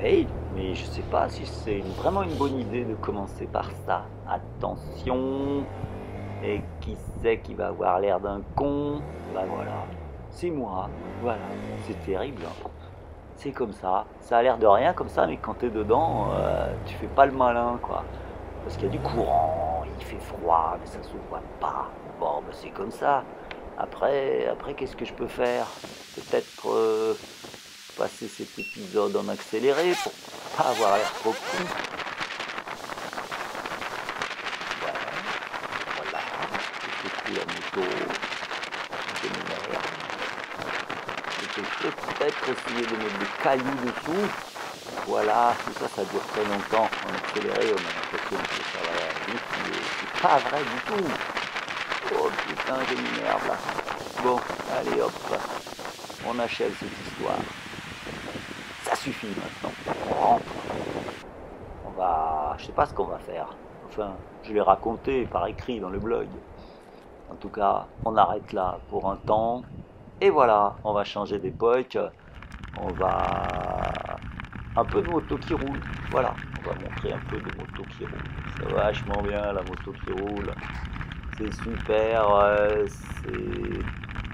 Oui, mais je sais pas si c'est vraiment une bonne idée de commencer par ça. Attention, et qui c'est qui va avoir l'air d'un con? Bah voilà, c'est moi, voilà, c'est terrible, hein. C'est comme ça a l'air de rien comme ça, mais quand t'es dedans, tu fais pas le malin, quoi. Parce qu'il y a du courant, il fait froid, mais ça se voit pas. Bon, bah c'est comme ça. Après qu'est-ce que je peux faire? Peut-être passer cet épisode en accéléré pour pas avoir l'air trop con. Ouais, voilà. Je fais la moto, je m'énerve. Je peux peut-être essayer de mettre des cailloux dessous. Voilà, tout ça, ça dure très longtemps. En accéléré, on a l'impression que ça va vite, mais c'est pas vrai du tout. Oh putain, je m'énerve là. Bon, allez hop, on achève cette histoire. Ça suffit maintenant. On rentre. Je sais pas ce qu'on va faire. Enfin, je l'ai raconté par écrit dans le blog. En tout cas, on arrête là pour un temps. Et voilà, on va changer d'époque. On va un peu de moto qui roule. Voilà, on va montrer un peu de moto qui roule. C'est vachement bien la moto qui roule. C'est super.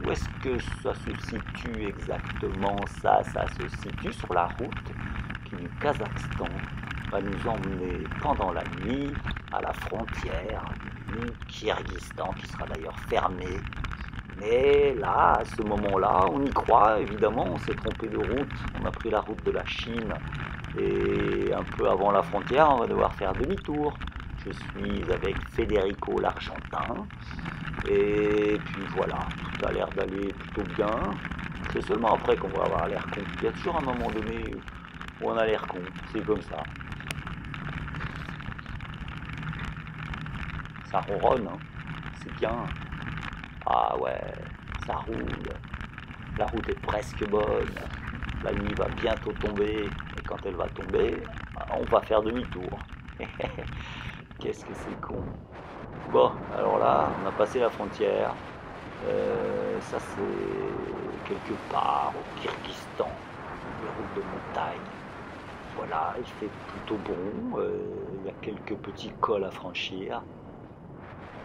Où est-ce que ça se situe exactement? Ça se situe sur la route qui du Kazakhstan va nous emmener pendant la nuit à la frontière du Kyrgyzstan qui sera d'ailleurs fermée. Mais là, à ce moment-là, on y croit, évidemment, on s'est trompé de route. On a pris la route de la Chine et un peu avant la frontière, on va devoir faire demi-tour. Je suis avec Federico l'Argentin et puis voilà, tout a l'air d'aller plutôt bien. C'est seulement après qu'on va avoir l'air con. Il y a toujours un moment donné où on a l'air con, c'est comme ça. Ça ronronne, hein. C'est bien. Ah ouais, ça roule. La route est presque bonne. La nuit va bientôt tomber. Et quand elle va tomber, on va faire demi-tour. Qu'est-ce que c'est con. Bon, alors là, on a passé la frontière. Ça c'est quelque part au Kyrgyzstan, les routes de montagne. Voilà, il fait plutôt bon. Il y a quelques petits cols à franchir.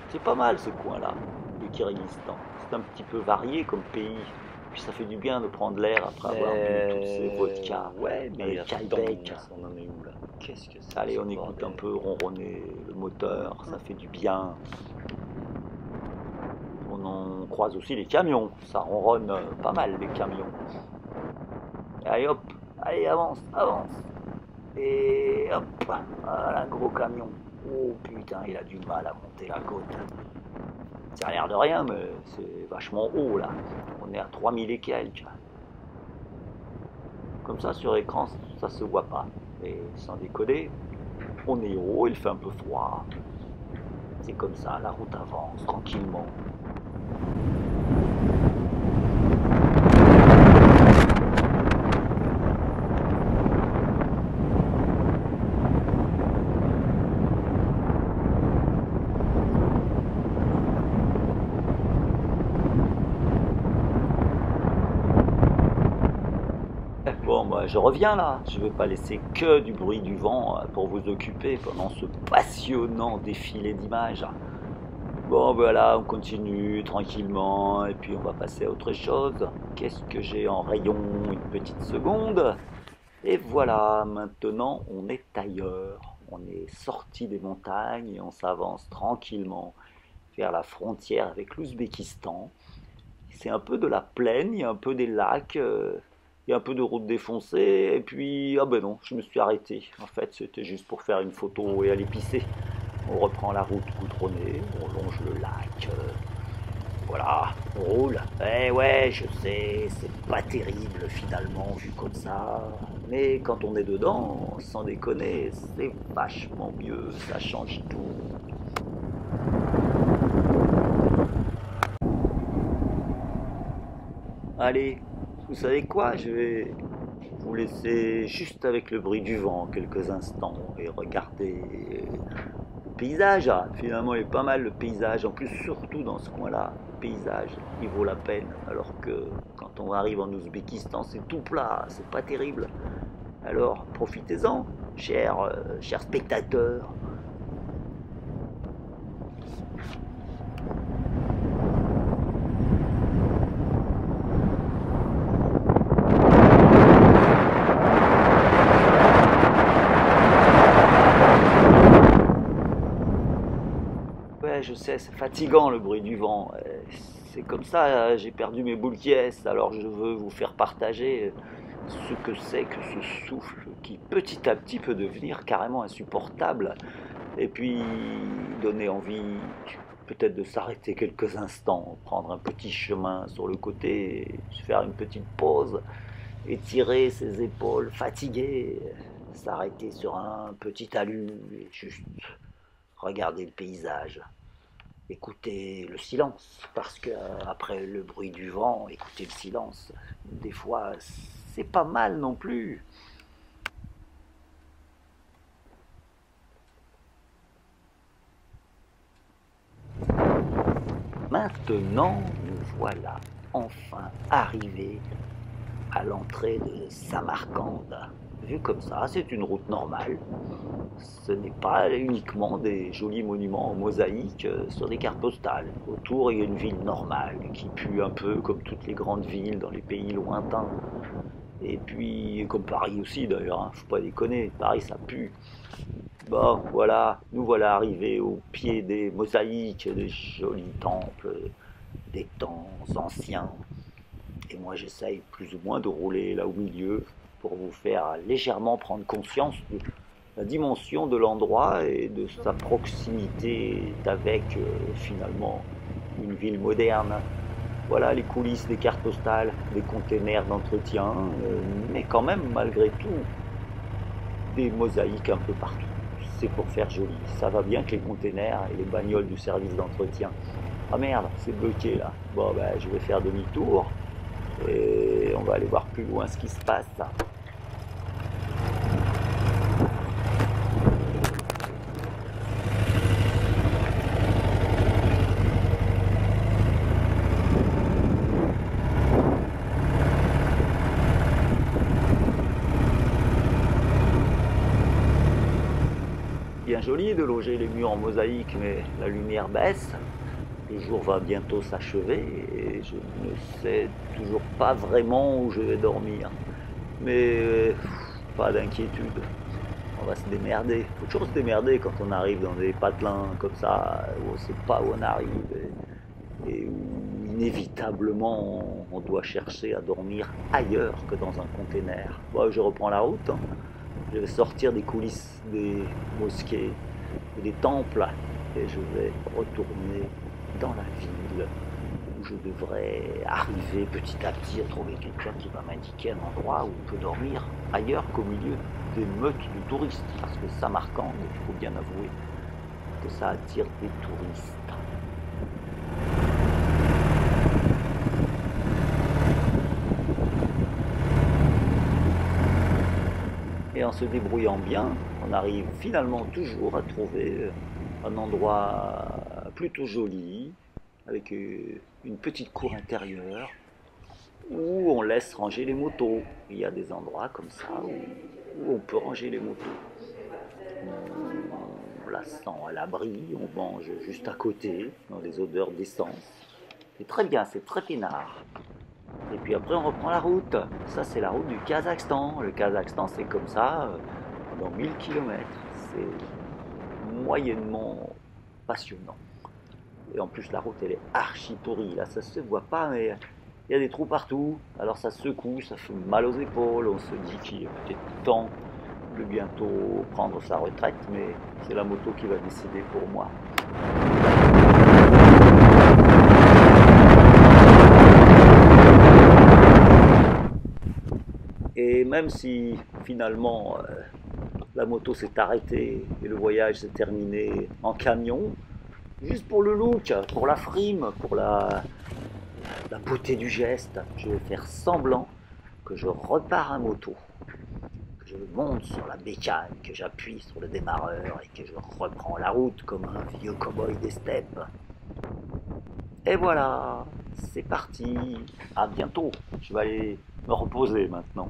C'est pas mal ce coin-là, le Kyrgyzstan. C'est un petit peu varié comme pays. Puis ça fait du bien de prendre l'air après avoir bu toutes ces vodkas. Ouais, mais Calbec. On en est où là? Qu'est-ce que c'est? Allez, on écoute un peu ronronner le moteur, ça fait du bien. On en croise aussi les camions. Ça ronronne pas mal les camions. Allez hop, allez avance, avance. Et hop, voilà un gros camion. Oh putain, il a du mal à monter la côte. Ça a l'air de rien, mais c'est vachement haut là. On est à 3000 et quelques. Comme ça, sur écran, ça se voit pas. Et sans déconner, on est haut, il fait un peu froid. C'est comme ça, la route avance tranquillement. Bon, moi, je reviens là. Je ne vais pas laisser que du bruit du vent pour vous occuper pendant ce passionnant défilé d'images. Bon, voilà, on continue tranquillement et puis on va passer à autre chose. Qu'est-ce que j'ai en rayon? Une petite seconde. Et voilà, maintenant on est ailleurs. On est sorti des montagnes et on s'avance tranquillement vers la frontière avec l'Ouzbékistan. C'est un peu de la plaine, il y a un peu des lacs, il y a un peu de route défoncée, et puis, ah ben non, je me suis arrêté. En fait, c'était juste pour faire une photo et aller pisser. On reprend la route goudronnée, on longe le lac, voilà, on roule. Eh ouais, je sais, c'est pas terrible finalement vu comme ça. Mais quand on est dedans, sans déconner, c'est vachement mieux, ça change tout. Allez, vous savez quoi? Je vais vous laisser juste avec le bruit du vent quelques instants et regarder le paysage. Ah, finalement, il est pas mal le paysage. En plus, surtout dans ce coin-là, le paysage, il vaut la peine. Alors que quand on arrive en Ouzbékistan, c'est tout plat, c'est pas terrible. Alors, profitez-en, chers spectateurs. Ouais, je sais, c'est fatigant le bruit du vent. C'est comme ça, j'ai perdu mes boules qui est, alors je veux vous faire partager ce que c'est que ce souffle qui petit à petit peut devenir carrément insupportable et puis donner envie peut-être de s'arrêter quelques instants, prendre un petit chemin sur le côté, se faire une petite pause, étirer ses épaules fatiguées, s'arrêter sur un petit talus et juste regarder le paysage. Écouter le silence, parce que après le bruit du vent, écouter le silence, des fois, c'est pas mal non plus. Maintenant, nous voilà enfin arrivés à l'entrée de Samarcande. Vu comme ça, c'est une route normale. Ce n'est pas uniquement des jolis monuments en mosaïque sur des cartes postales. Autour, il y a une ville normale qui pue un peu comme toutes les grandes villes dans les pays lointains. Et puis, comme Paris aussi d'ailleurs, hein, faut pas déconner, Paris ça pue. Bon, voilà, nous voilà arrivés au pied des mosaïques, des jolis temples, des temps anciens. Et moi j'essaye plus ou moins de rouler là au milieu pour vous faire légèrement prendre conscience de la dimension de l'endroit et de sa proximité avec finalement une ville moderne. Voilà les coulisses des cartes postales, des containers d'entretien, mais quand même malgré tout des mosaïques un peu partout. C'est pour faire joli. Ça va bien que les containers et les bagnoles du service d'entretien. Ah merde, c'est bloqué là. Bon ben je vais faire demi-tour et on va aller voir plus loin ce qui se passe. Bien joli de loger les murs en mosaïque, mais la lumière baisse. Le jour va bientôt s'achever et je ne sais toujours pas vraiment où je vais dormir. Mais pas d'inquiétude, on va se démerder. Faut toujours se démerder quand on arrive dans des patelins comme ça, où on ne sait pas où on arrive et où inévitablement on doit chercher à dormir ailleurs que dans un container. Bon, je reprends la route, hein. Je vais sortir des coulisses des mosquées et des temples et je vais retourner dans la ville où je devrais arriver petit à petit à trouver quelqu'un qui va m'indiquer un endroit où on peut dormir ailleurs qu'au milieu des meutes de touristes. Parce que Samarcande, il faut bien avouer que ça attire des touristes. Et en se débrouillant bien, on arrive finalement toujours à trouver un endroit plutôt joli, avec une petite cour intérieure, où on laisse ranger les motos. Il y a des endroits comme ça où on peut ranger les motos. On la sent à l'abri, on mange juste à côté, dans des odeurs d'essence. C'est très bien, c'est très peinard. Et puis après, on reprend la route. Ça, c'est la route du Kazakhstan. Le Kazakhstan, c'est comme ça, pendant 1000 km. C'est moyennement passionnant. Et en plus, la route, elle est archi pourrie. Là, ça se voit pas, mais il y a des trous partout. Alors, ça secoue, ça fait mal aux épaules. On se dit qu'il est peut-être temps de bientôt prendre sa retraite, mais c'est la moto qui va décider pour moi. Et même si finalement la moto s'est arrêtée et le voyage s'est terminé en camion, juste pour le look, pour la frime, pour la beauté du geste, je vais faire semblant que je repars à moto, que je monte sur la bécane, que j'appuie sur le démarreur et que je reprends la route comme un vieux cow-boy des steppes. Et voilà, c'est parti. À bientôt. Je vais aller me reposer maintenant.